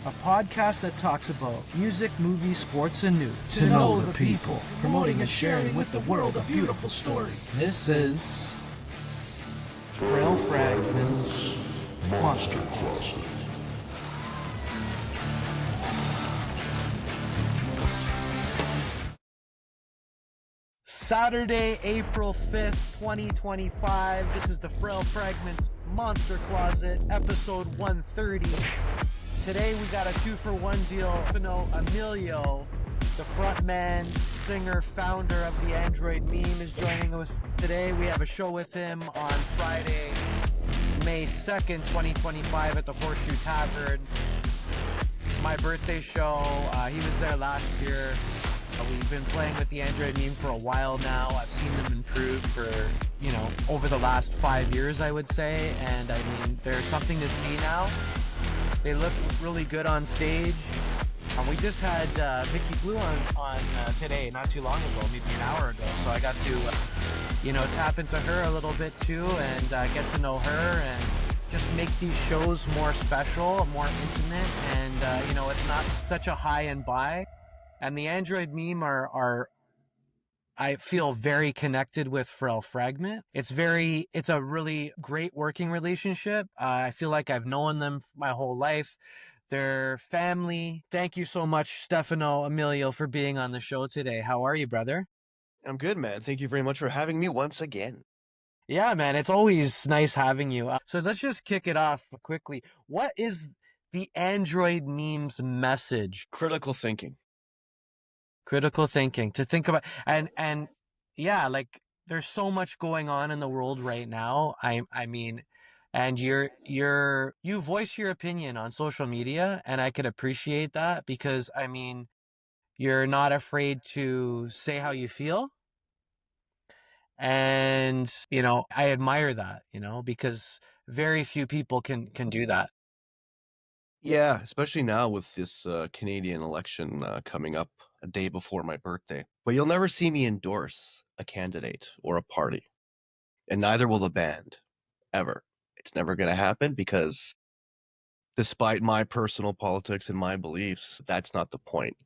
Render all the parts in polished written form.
a podcast that talks about music, movies, sports, and news. To know the people, promoting and sharing with the world a beautiful story. This is Frail Fragment's Monster Closet. Saturday, April 5th, 2025. This is the Frail Fragment's Monster Closet, episode 130. Today we got a 2-for-1 deal. Stefano Amelio, the frontman, singer, founder of the Android meme, is joining us today. We have a show with him on Friday, May 2nd, 2025 at the Horseshoe Tavern. My birthday show. He was there last year. We've been playing with the Android meme for a while now. I've seen them improve for, over the last 5 years, I would say. And I mean, there's something to see now. They look really good on stage. We just had Vicky Blue on today, not too long ago, maybe an hour ago. So I got to, tap into her a little bit too and get to know her and just make these shows more special, more intimate. And, it's not such a high and buy. And the Android meme are I feel very connected with Frail Fragment. It's a really great working relationship. I feel like I've known them my whole life. They're family. Thank you so much, Stefano Amelio, for being on the show today. How are you, brother? I'm good, man. Thank you very much for having me once again. Yeah, man. It's always nice having you. So let's just kick it off quickly. What is the Android meme's message? Critical thinking. Critical thinking, to think about, and yeah, like there's so much going on in the world right now. I mean, and you voice your opinion on social media, and I could appreciate that because I mean, you're not afraid to say how you feel, and I admire that, because very few people can do that. Yeah, especially now with this Canadian election coming up a day before my birthday. But you'll never see me endorse a candidate or a party, and neither will the band, ever. It's never going to happen because despite my personal politics and my beliefs, that's not the point,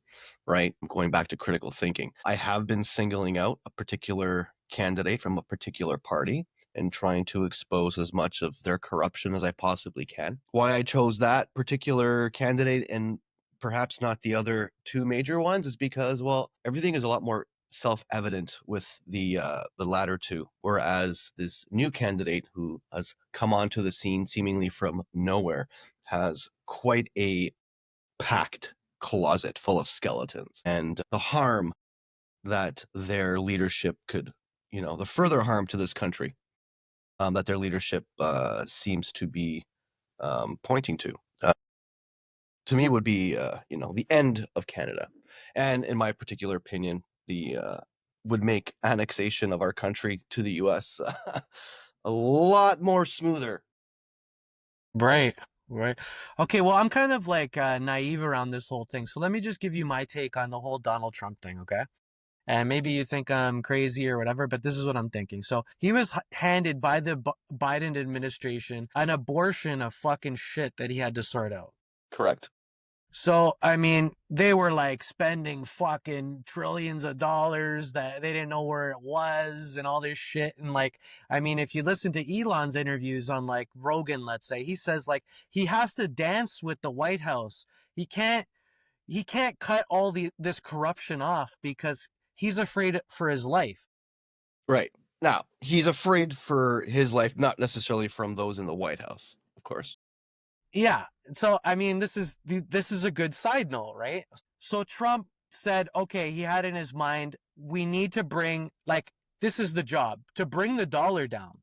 right? Going back to critical thinking, I have been singling out a particular candidate from a particular party and trying to expose as much of their corruption as I possibly can. Why I chose that particular candidate and perhaps not the other two major ones is because, well, everything is a lot more self-evident with the latter two, whereas this new candidate who has come onto the scene seemingly from nowhere has quite a packed closet full of skeletons, and the harm that their leadership could, the further harm to this country that their leadership seems to be pointing to me would be, the end of Canada. And in my particular opinion, would make annexation of our country to the U.S. a lot more smoother. Right. Okay, well, I'm kind of like naive around this whole thing. So let me just give you my take on the whole Donald Trump thing, okay? And maybe you think I'm crazy or whatever, but this is what I'm thinking. So he was handed by the Biden administration an abortion of fucking shit that he had to sort out. Correct. So, I mean, they were like spending fucking trillions of dollars that they didn't know where it was and all this shit. And like, I mean, if you listen to Elon's interviews on like Rogan, let's say, he says like he has to dance with the White House. He can't cut all this corruption off because he's afraid for his life. Right. Now, he's afraid for his life, not necessarily from those in the White House, of course. Yeah. So, I mean, this is a good side note, right? So Trump said, okay, he had in his mind, we need to bring, like, this is the job, to bring the dollar down.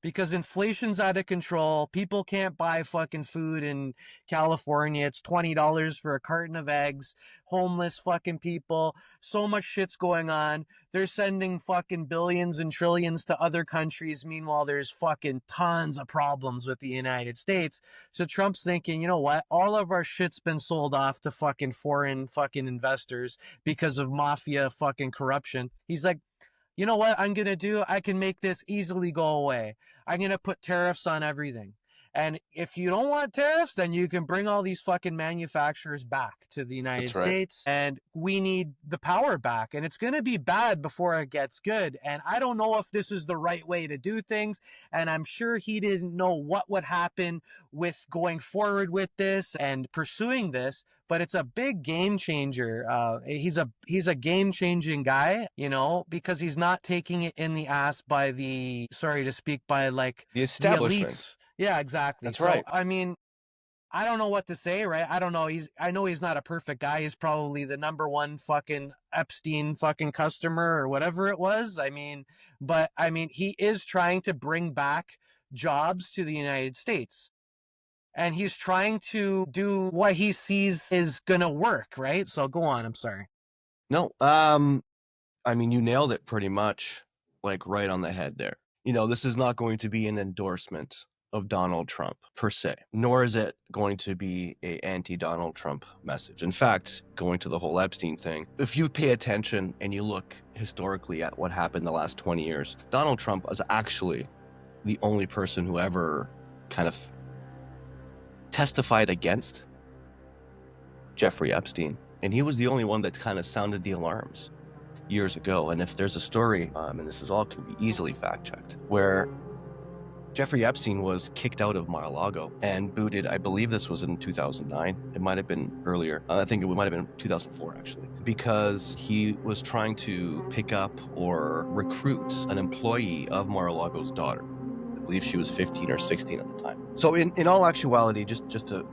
Because inflation's out of control. People can't buy fucking food in California. It's $20 for a carton of eggs. Homeless fucking people. So much shit's going on. They're sending fucking billions and trillions to other countries. Meanwhile, there's fucking tons of problems with the United States. So Trump's thinking, you know what? All of our shit's been sold off to fucking foreign fucking investors because of mafia fucking corruption. He's like, you know what I'm going to do? I can make this easily go away. I'm going to put tariffs on everything. And if you don't want tariffs, then you can bring all these fucking manufacturers back to the United States, and we need the power back. And it's going to be bad before it gets good. And I don't know if this is the right way to do things. And I'm sure he didn't know what would happen with going forward with this and pursuing this, but it's a big game changer. He's a game changing guy, you know, because he's not taking it in the ass by the, sorry to speak, by like the establishment. The elites. Yeah, exactly. That's right. I mean, I don't know what to say, right? I don't know. I know he's not a perfect guy. He's probably the number one fucking Epstein fucking customer or whatever it was. I mean, but I mean, he is trying to bring back jobs to the United States. And he's trying to do what he sees is gonna work, right? So go on, I'm sorry. No, I mean, you nailed it pretty much, like right on the head there. You know, this is not going to be an endorsement of Donald Trump per se, nor is it going to be a anti-Donald Trump message. In fact, going to the whole Epstein thing, if you pay attention and you look historically at what happened the last 20 years, Donald Trump is actually the only person who ever kind of testified against Jeffrey Epstein. And he was the only one that kind of sounded the alarms years ago. And if there's a story, and this is all can be easily fact-checked, where Jeffrey Epstein was kicked out of Mar-a-Lago and booted, I believe this was in 2009. It might have been earlier. I think it might have been 2004, actually, because he was trying to pick up or recruit an employee of Mar-a-Lago's daughter. I believe she was 15 or 16 at the time. So in all actuality, just to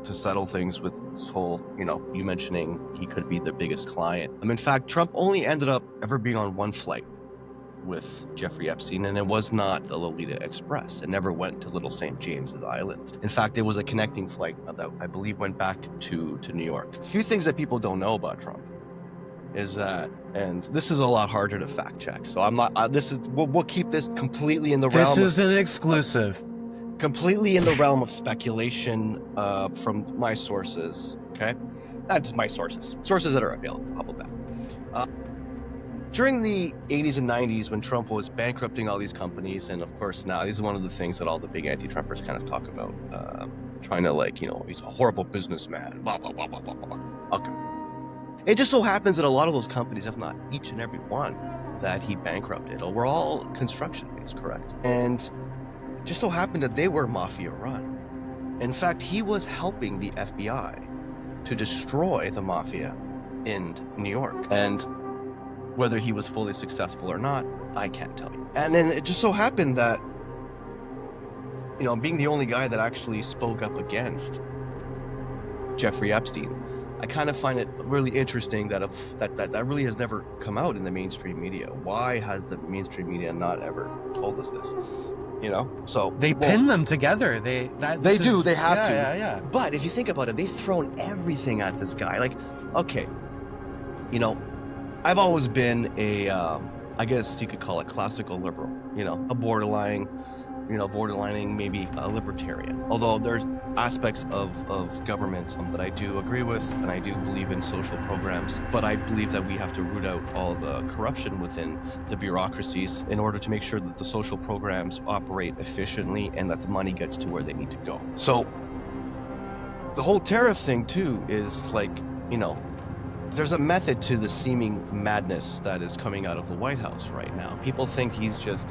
settle things with this whole, you know, you mentioning he could be the biggest client. In fact, Trump only ended up ever being on one flight with Jeffrey Epstein, and it was not the Lolita Express. It never went to Little St. James's Island. In fact, it was a connecting flight that I believe went back to New York. A few things that people don't know about Trump is that, and this is a lot harder to fact check, so I'm not, we'll keep this completely in the realm. This is an exclusive. Completely in the realm of speculation from my sources, okay? That's my sources that are available. How about that? During the 80s and 90s, when Trump was bankrupting all these companies, and of course now, this is one of the things that all the big anti-Trumpers kind of talk about, trying to, like, you know, he's a horrible businessman, blah, blah, blah, blah, blah, blah. Okay. It just so happens that a lot of those companies, if not each and every one that he bankrupted, were all construction-based, correct? And it just so happened that they were mafia-run. In fact, he was helping the FBI to destroy the mafia in New York. And whether he was fully successful or not, I can't tell you. And then it just so happened that, you know, being the only guy that actually spoke up against Jeffrey Epstein, I kind of find it really interesting that that really has never come out in the mainstream media. Why has the mainstream media not ever told us this? You know, so they pin them together. They have to. Yeah. But if you think about it, they've thrown everything at this guy. Like, okay, you know, I've always been a, I guess you could call it classical liberal. You know, a borderlining maybe a libertarian. Although there's aspects of government that I do agree with, and I do believe in social programs, but I believe that we have to root out all the corruption within the bureaucracies in order to make sure that the social programs operate efficiently and that the money gets to where they need to go. So the whole tariff thing too is like, you know, there's a method to the seeming madness that is coming out of the White House right now. People think he's just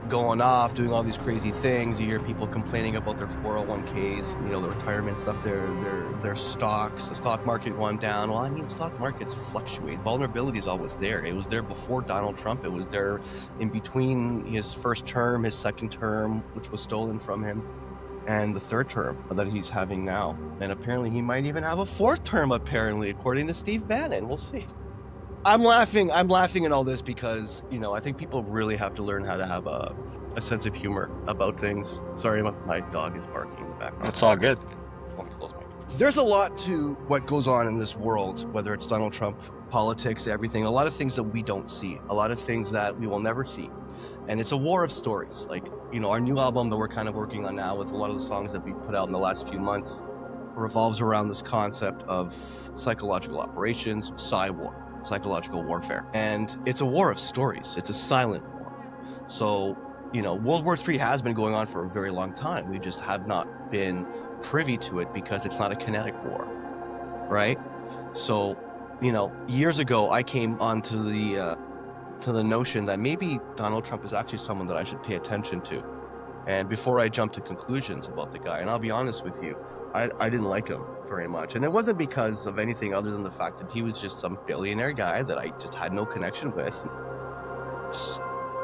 going off, doing all these crazy things. You hear people complaining about their 401ks, you know, the retirement stuff, their stocks, the stock market going down. Well, I mean, stock markets fluctuate. Vulnerability is always there. It was there before Donald Trump. It was there in between his first term, his second term, which was stolen from him, and the third term that he's having now. And apparently he might even have a fourth term, apparently, according to Steve Bannon. We'll see. I'm laughing at all this because, you know, I think people really have to learn how to have a sense of humor about things. Sorry, my dog is barking in the background. That's all good. There's a lot to what goes on in this world, whether it's Donald Trump, politics, everything, a lot of things that we don't see, a lot of things that we will never see. And it's a war of stories. Like, you know, our new album that we're kind of working on now with a lot of the songs that we put out in the last few months revolves around this concept of psychological operations, psychological warfare. And it's a war of stories. It's a silent war. So World War III has been going on for a very long time. We just have not been privy to it because it's not a kinetic war, right? So, years ago, I came onto the notion that maybe Donald Trump is actually someone that I should pay attention to. And before I jump to conclusions about the guy, and I'll be honest with you, I didn't like him very much. And it wasn't because of anything other than the fact that he was just some billionaire guy that I just had no connection with.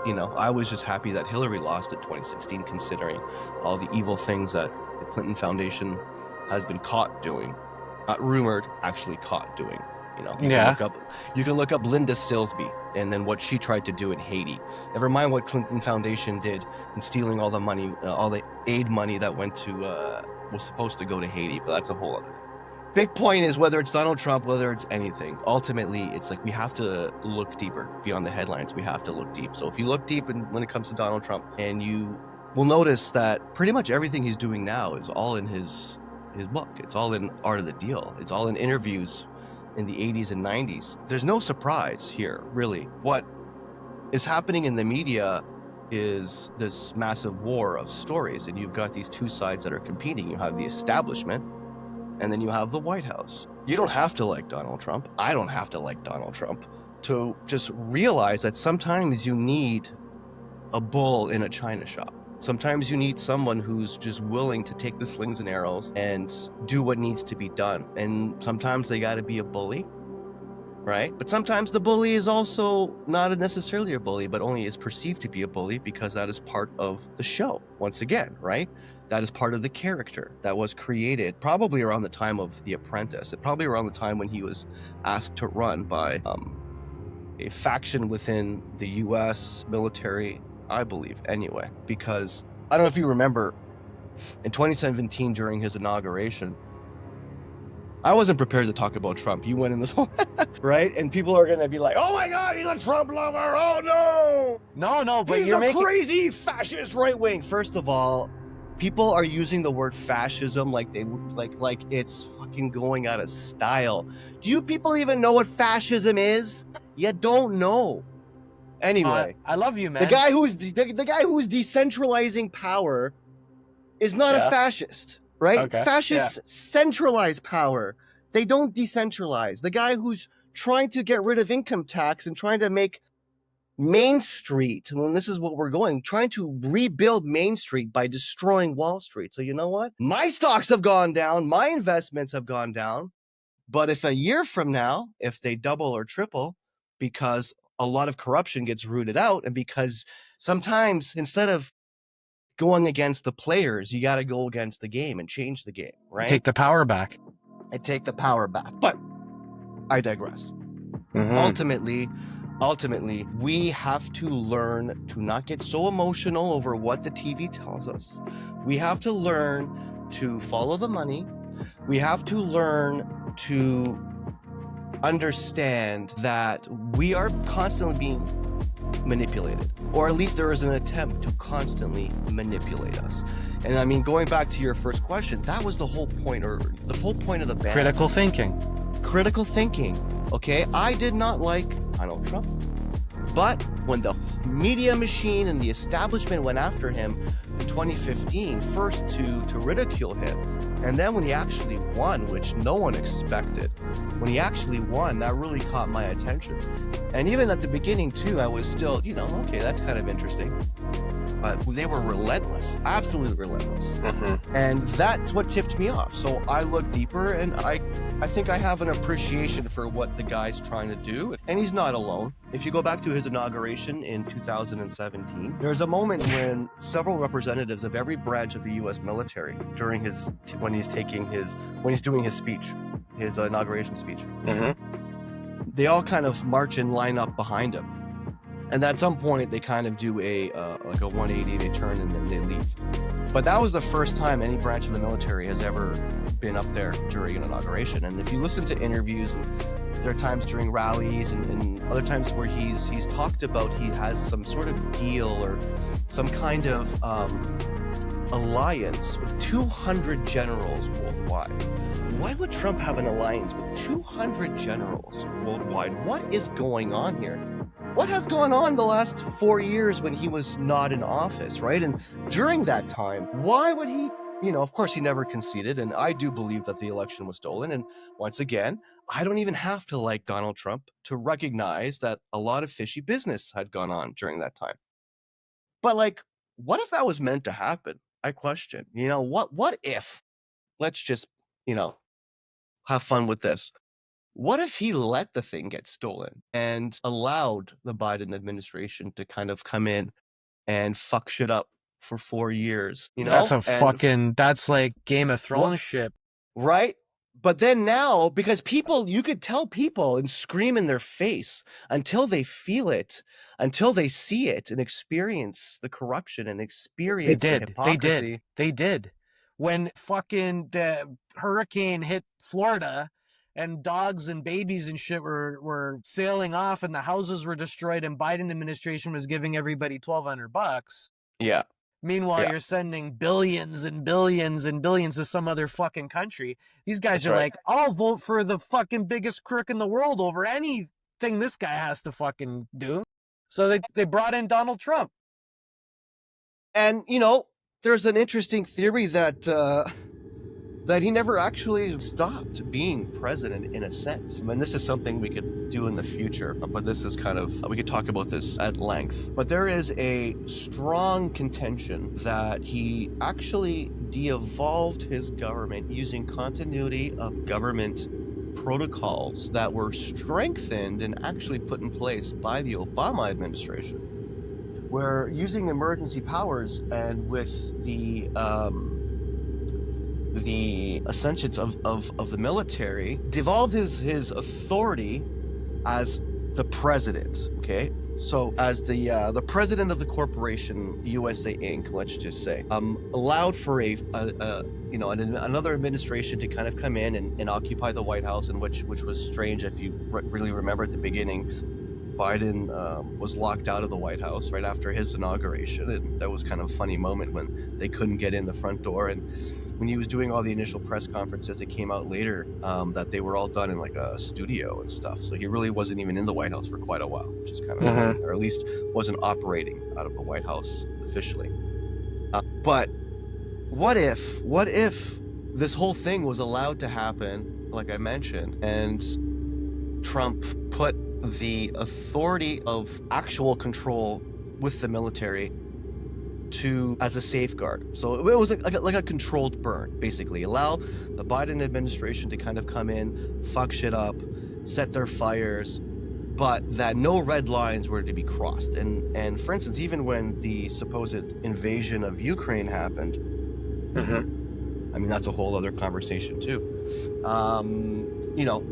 I was just happy that Hillary lost in 2016, considering all the evil things that the Clinton Foundation has been caught doing. Not rumored, actually caught doing. You can look up Linda Silsby and then what she tried to do in Haiti. Never mind what Clinton Foundation did in stealing all the money, all the aid money that was supposed to go to Haiti, but that's a whole other thing. Big point is, whether it's Donald Trump, whether it's anything, ultimately it's like we have to look deeper beyond the headlines. We have to look deep. So if you look deep when it comes to Donald Trump, and you will notice that pretty much everything he's doing now is all in his book. It's all in Art of the Deal. It's all in interviews in the 80s and 90s. There's no surprise here, really. What is happening in the media is this massive war of stories, and you've got these two sides that are competing. You have the establishment, and then you have the White House. You don't have to like Donald Trump. I don't have to like Donald Trump to just realize that sometimes you need a bull in a china shop. Sometimes you need someone who's just willing to take the slings and arrows and do what needs to be done. And sometimes they got to be a bully, right? But sometimes the bully is also not necessarily a bully, but only is perceived to be a bully because that is part of the show. Once again, right? That is part of the character that was created probably around the time of The Apprentice, and probably around the time when he was asked to run by a faction within the U.S. military, I believe, anyway. Because I don't know if you remember, in 2017 during his inauguration, I wasn't prepared to talk about Trump. You went in this whole right, and people are gonna be like, "Oh my God, he's a Trump lover! Oh no, no, but he's a crazy fascist right wing." First of all, people are using the word fascism like it's fucking going out of style. Do you people even know what fascism is? You don't know. Anyway, I love you, man. The guy who's decentralizing power is not a fascist, right? Okay. Fascists centralize power. They don't decentralize. The guy who's trying to get rid of income tax and trying to make Main Street, well, this is what we're trying to rebuild Main Street by destroying Wall Street. So you know what? My stocks have gone down. My investments have gone down. But if a year from now, if they double or triple, because a lot of corruption gets rooted out, and because sometimes instead of going against the players, you got to go against the game and change the game, right? Take the power back. But I digress. Mm-hmm. Ultimately, we have to learn to not get so emotional over what the TV tells us. We have to learn to follow the money. We have to learn to understand that we are constantly being manipulated, or at least there is an attempt to constantly manipulate us. And I mean, going back to your first question, that was the whole point, or the whole point of the band. Critical thinking. Okay, I did not like Donald Trump, but when the media machine and the establishment went after him in 2015, first to ridicule him, and then when he actually won, which no one expected, when he actually won, that really caught my attention. And even at the beginning too, I was still, okay, that's kind of interesting. But they were relentless, absolutely relentless. Mm-hmm. And that's what tipped me off. So I looked deeper, and I think I have an appreciation for what the guy's trying to do. And he's not alone. If you go back to his inauguration in 2017, there's a moment when several representatives of every branch of the U.S. military, when he's doing his speech, his inauguration speech, mm-hmm. they all kind of march and line up behind him. And at some point, they kind of do a 180, they turn and then they leave. But that was the first time any branch of the military has ever been up there during an inauguration. And if you listen to interviews, and there are times during rallies and other times where he's talked about he has some sort of deal or some kind of alliance with 200 generals worldwide. Why would Trump have an alliance with 200 generals worldwide? What is going on here? what has gone on the last 4 years when he was not in office, right? And during that time, why would he, of course he never conceded, and I do believe that the election was stolen. And once again, I don't even have to like Donald Trump to recognize that a lot of fishy business had gone on during that time. But like, what if that was meant to happen? I question. What if, let's just, have fun with this. What if he let the thing get stolen and allowed the Biden administration to kind of come in and fuck shit up for 4 years? That's like Game of Thrones shit. Right? But then now, because you could tell people and scream in their face until they feel it, until they see it and experience the corruption and experience the hypocrisy. They did. When fucking the hurricane hit Florida and dogs and babies and shit were sailing off and the houses were destroyed and Biden administration was giving everybody $1,200. Yeah. Meanwhile, you're sending billions and billions and billions to some other fucking country. These guys are like, I'll vote for the fucking biggest crook in the world over anything this guy has to fucking do. So they brought in Donald Trump. And, there's an interesting theory that he never actually stopped being president in a sense. I mean, this is something we could do in the future, but this is we could talk about this at length. But there is a strong contention that he actually de-evolved his government using continuity of government protocols that were strengthened and actually put in place by the Obama administration, where using emergency powers and with the ascensions of the military devolved his authority as the president. Okay, so as the president of the corporation USA Inc., let's just say, allowed for another administration to kind of come in and occupy the White House, and which was strange if you really remember at the beginning. Biden was locked out of the White House right after his inauguration, and that was kind of a funny moment when they couldn't get in the front door. And when he was doing all the initial press conferences, it came out later that they were all done in like a studio and stuff. So he really wasn't even in the White House for quite a while, which is kind of annoying, or at least wasn't operating out of the White House officially. But what if this whole thing was allowed to happen, like I mentioned, and Trump put the authority of actual control with the military as a safeguard? So it was like a controlled burn, basically. Allow the Biden administration to kind of come in, fuck shit up, set their fires, but that no red lines were to be crossed. And for instance, even when the supposed invasion of Ukraine happened, I mean, that's a whole other conversation too.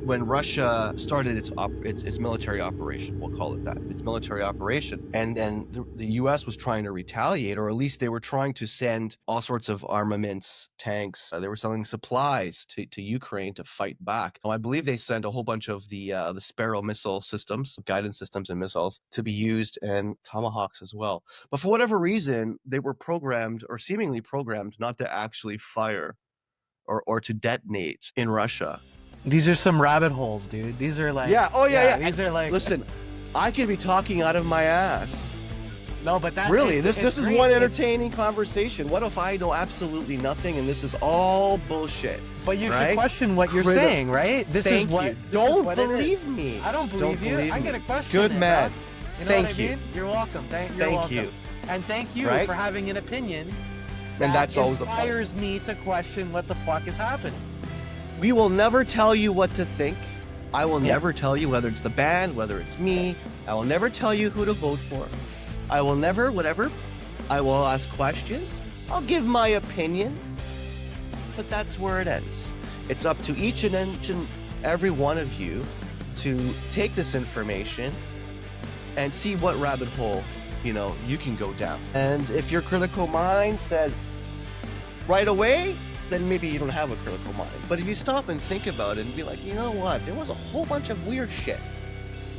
When Russia started its military operation, we'll call it that, its military operation, and then the U.S. was trying to retaliate, or at least they were trying to send all sorts of armaments, tanks. They were selling supplies to Ukraine to fight back. I believe they sent a whole bunch of the Sparrow missile systems, guidance systems and missiles to be used, and Tomahawks as well. But for whatever reason, they were programmed, or seemingly programmed, not to actually fire or to detonate in Russia. These are some rabbit holes, dude. These are like... These are like... Listen, I could be talking out of my ass. No, but that... Really, this is one entertaining conversation. What if I know absolutely nothing and this is all bullshit? But you should question what you're saying, right? Thank you. Don't believe me. I don't believe you. I get a question. Good man. Thank you. You're welcome. Thank you. And thank you for having an opinion that inspires me to question what the fuck is happening. We will never tell you what to think. I will never tell you whether it's the band, whether it's me. I will never tell you who to vote for. I will never, whatever. I will ask questions. I'll give my opinion. But that's where it ends. It's up to each and every one of you to take this information and see what rabbit hole, you can go down. And if your critical mind says right away, then maybe you don't have a critical mind. But if you stop and think about it and be like, you know what, there was a whole bunch of weird shit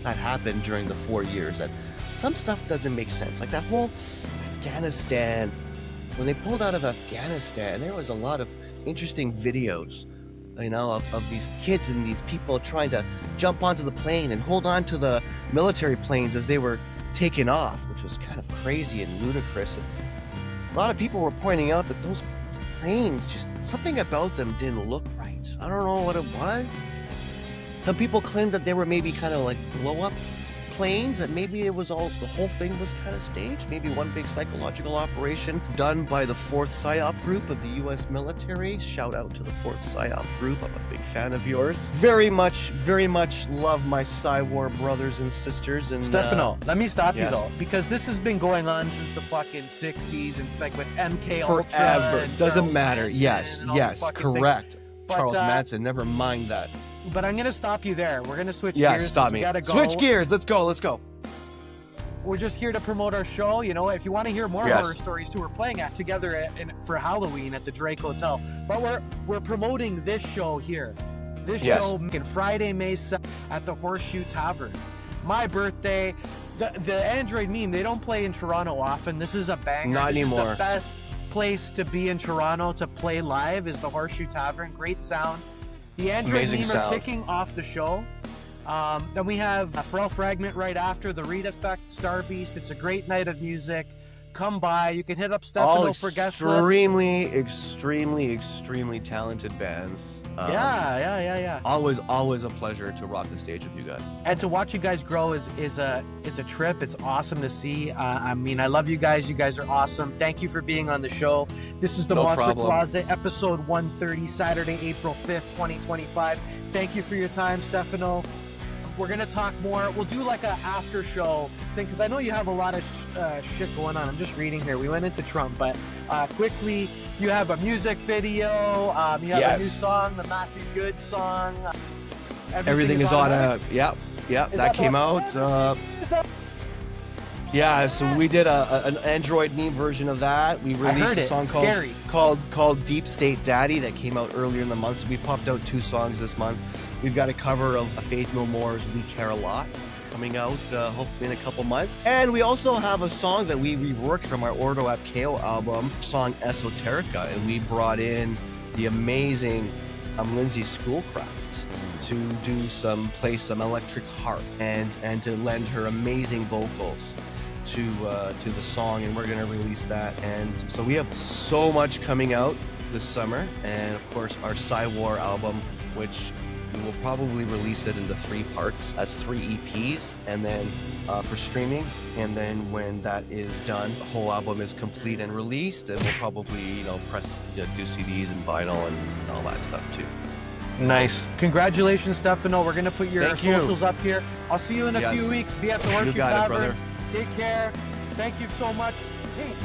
that happened during the 4 years, that some stuff doesn't make sense. Like that whole Afghanistan, when they pulled out of Afghanistan, there was a lot of interesting videos you know, of these kids and these people trying to jump onto the plane and hold on to the military planes as they were taken off, which was kind of crazy and ludicrous. And a lot of people were pointing out that those planes, just something about them didn't look right. I don't know what it was. Some people claimed that they were maybe kind of like blow-up planes, that maybe it was all, the whole thing was kind of staged, maybe one big psychological operation done by the 4th PSYOP group of the U.S. military. Shout out to the 4th PSYOP group. I'm a big fan of yours. Very much love my Psy-War brothers and sisters. And Stefano, let me stop you yes. though, because this has been going on since the fucking 60s, and like with MK Ultra. Forever. And Doesn't Charles matter. Manson Yes, and all yes, these fucking correct. things. Charles Manson, never mind that. But I'm gonna stop you there. We're gonna switch Yeah, gears. stop We me. gotta go. Switch gears. Let's go. We're just here to promote our show. You know, if you want to hear more Yes. horror stories too, we're playing together for Halloween at the Drake Hotel. But we're promoting this show here. This Yes. show Friday, May 7th at the Horseshoe Tavern. My birthday. The Android meme, they don't play in Toronto often. This is a banger. Not this anymore. Is the best place to be in Toronto to play live is the Horseshoe Tavern. Great sound. The Android Amazing meme sound. are kicking off the show. Then we have a Frail Fragment right after, the Reed Effect, Star Beast. It's a great night of music. Come by. You can hit up Stefano for guest list. Extremely talented bands. Yeah. Always a pleasure to rock the stage with you guys. And to watch you guys grow is a trip. It's awesome to see. I mean, I love you guys. You guys are awesome. Thank you for being on the show. This is the No Monster problem. Closet, episode 130, Saturday, April 5th, 2025. Thank you for your time, Stefano. We're going to talk more. We'll do like a after show thing, because I know you have a lot of shit going on. I'm just reading here. We went into Trump, but quickly, you have a music video. You have Yes. a new song, the Matthew Good song. Everything is on a... Yep. Is That came out. Yeah, so we did an Android meme version of that. We released a song called Deep State Daddy that came out earlier in the month. So we popped out 2 songs this month. We've got a cover of Faith No More's We Care a Lot coming out hopefully in a couple months. And we also have a song that we reworked from our Ordo Ap Ko album, song Esoterica, and we brought in the amazing Lindsay Schoolcraft to play some electric harp and to lend her amazing vocals to the song, and we're gonna release that. And so we have so much coming out this summer, and of course our Psy-War album, which we will probably release it into 3 parts as 3 EPs, and then for streaming. And then when that is done, the whole album is complete and released, and we'll probably do CDs and vinyl and all that stuff too. Nice. Congratulations, Stefano. We're going to put your socials up here. I'll see you in a few weeks. Be at the Horseshoe Tavern. Brother. Take care. Thank you so much. Peace.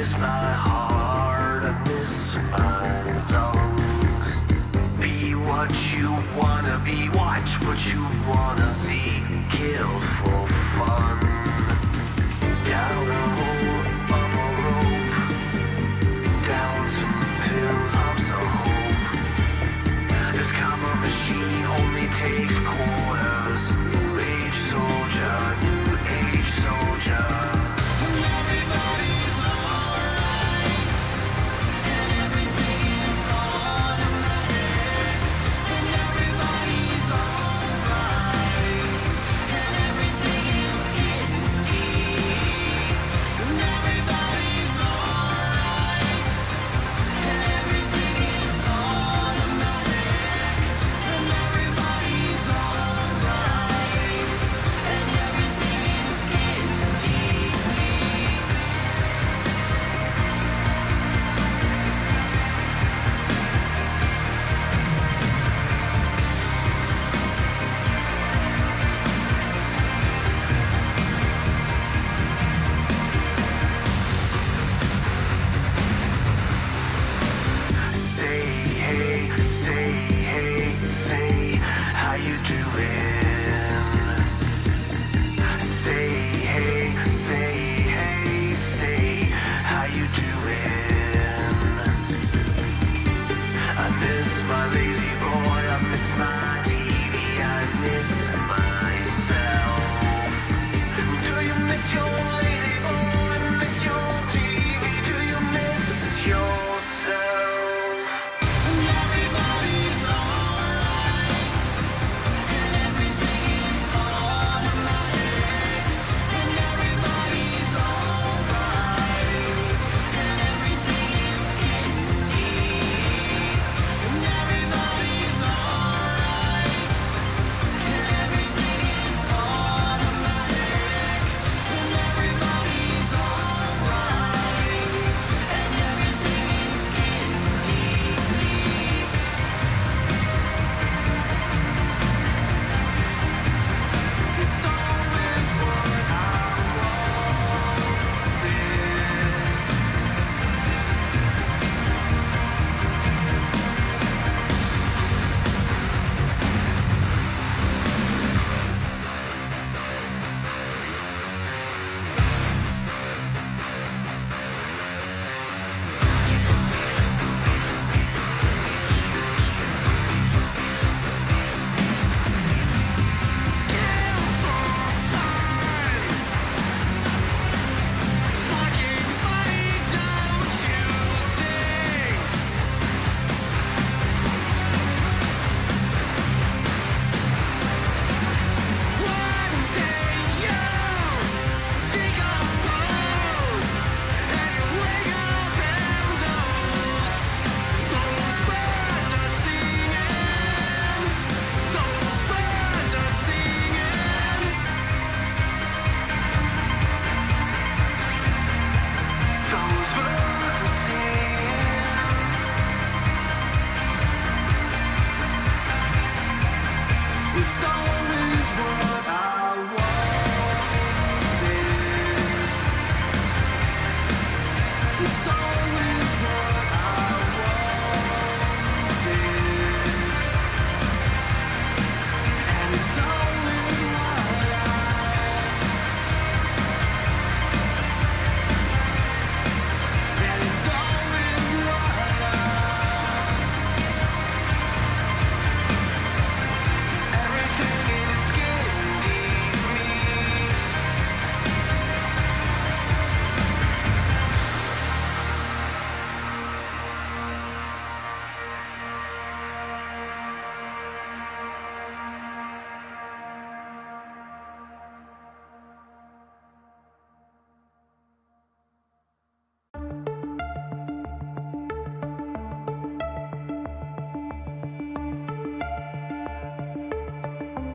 miss my heart, I miss my lungs. Be what you wanna be, watch what you wanna see, kill